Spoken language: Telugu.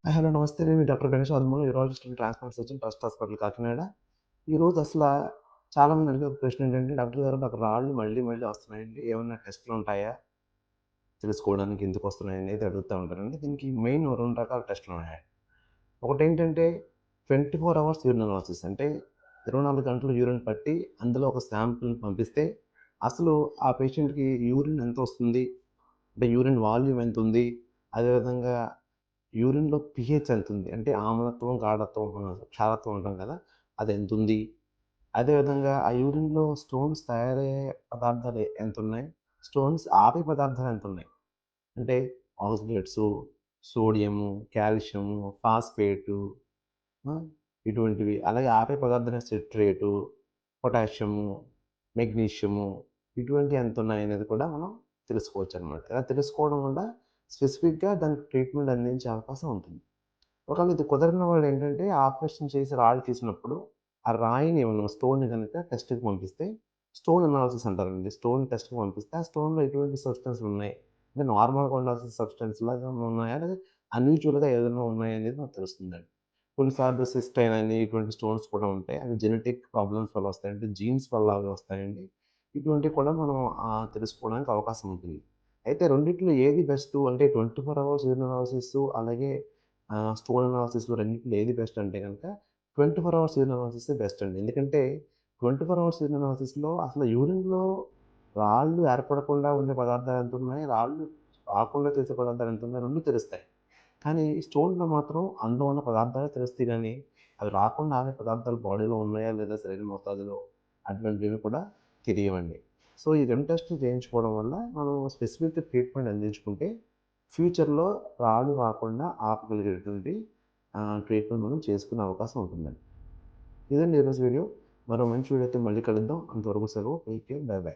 హలో నమస్తే. నేను doctor Ganesh Almuru urologist and transplant surgeon trust hospital Kakinada. ఈరోజు చాలామంది అడిగే ఒక ప్రశ్న ఏంటంటే, డాక్టర్ గారు నాకు రాళ్ళు మళ్ళీ మళ్ళీ వస్తున్నాయండి. ఏమన్నా టెస్ట్‌లు ఉంటాయా? తెలుసుకోవడానికి ఎందుకొస్తున్నాయనేది అడుగుతా ఉంటారండి. దీనికి మెయిన్ 2 రకాల టెస్ట్‌లు ఉన్నాయి. ఒకటేంటంటే 24 అవర్స్ యూరిన్ అనాలిసిస్ అంటే 24 గంటలు యూరిన్ పట్టి అందులో ఒక శాంపిల్‌ని పంపిస్తే అసలు ఆ పేషెంట్‌కి యూరిన్ ఎంతొస్తుంది? అంటే యూరిన్ వాల్యూమ్ ఎంతుంది? అదేవిధంగా యూరిన్‌లో పీహెచ్ ఎంతుంది? అంటే ఆమ్లత్వం, గాఢత్వం, క్షారత్వం అంటాం కదా! అదెంతుంది? అదేవిధంగా ఆ యూరిన్‌లో స్టోన్స్ తయారయ్యే పదార్థాలు ఎంతున్నయి? స్టోన్స్ ఆపే పదార్థాలు ఎంతున్నయి? అంటే ఆక్సలేట్సు, సోడియము, కాల్షియము, ఫాస్ఫేటు ఆ! ఇటువంటివి. అలాగే ఆపే పదార్థాల సిట్రేటు, పొటాషియము, మెగ్నీషియము ఇటువంటివి ఎంతున్నాయనేది కూడా మనం తెలుసుకోవచ్చనమాట. ఇలా తెలుసుకోవడం వల్ల స్పెసిఫిక్‌గా దానికి ట్రీట్మెంట్ అందించే అవకాశం ఉంటుంది. ఒకవేళ ఇది కుదరని వాళ్ళేంటంటే ఆపరేషన్ చేసి రాళ్ళు తీసినప్పుడు, ఆ రాయిని మనం స్టోన్‌ని గనక టెస్ట్‌కి పంపిస్తే స్టోన్ అనాలిసిస్ అంటారండి. స్టోన్ టెస్ట్‌కి పంపిస్తే ఆ స్టోన్‌లో ఎటువంటి సబ్స్టెన్స్‌లు ఉన్నాయి. అంటే నార్మల్‌గా ఉండాల్సిన సబ్స్టెన్స్ లాగా ఉన్నాయా? లేదా అన్‌యూజువల్‌గా ఏదైనా ఉన్నాయా అనేది మనకు తెలుస్తుందండి. కొన్నిసార్లు సిస్టైన్ అని ఇటువంటి స్టోన్స్ కూడా ఉంటాయి. అవి జెనెటిక్ ప్రాబ్లమ్స్ వల్ల వస్తాయి. అంటే జీన్స్ వల్ల అవి వస్తాయండి. ఇటువంటివి కూడా మనం తెలుసుకోవడానికి అవకాశం ఉంటుంది. అయితే రెండిట్లో ఏది బెస్టు అంటే 24 అవర్స్ యూరిన్ అనాలిసిస్ అలాగే స్టోన్ అనాలిసిస్‌లో రెండిట్లో ఏది బెస్ట్ అంటే గనక 24 అవర్స్ యూరిన్ అనాలిసిసే బెస్ట్ అండి. ఎందుకంటే 24 అవర్స్ యూరిన్ అనాలిసిస్‌లో అసలు యూరిన్‌లో రాళ్ళు ఏర్పడకుండా ఉండే పదార్థాలు ఎంతున్నయి, రాళ్ళు రాకుండా చేసే పదార్థాలు ఎంతున్నయి 2 తెలుస్తాయి. కానీ స్టోన్‌లో మాత్రం అందులో ఉన్న పదార్థాలే తెలుస్తాయి గానీ, అవి రాకుండా ఆగే పదార్థాలు బాడీలో ఉన్నాయా లేదా సరైన మోతాదులో అటువంటివి కూడా తెలియవండి. సో, ఈ 2 టెస్టులు చేయించుకోవడం వల్ల మనం స్పెసిఫిక్ ట్రీట్మెంట్ అందించుకుంటే ఫ్యూచర్‌లో రాళ్ళు రాకుండా ఆపగలిగేటువంటి ట్రీట్మెంట్ మనం చేసుకునే అవకాశం ఉంటుందండి. ఇదండి ఈరోజు వీడియో. మరో మంచి వీడియోతో మళ్ళీ కలుద్దాం. అంతవరకు సెలవు. Take care. By by.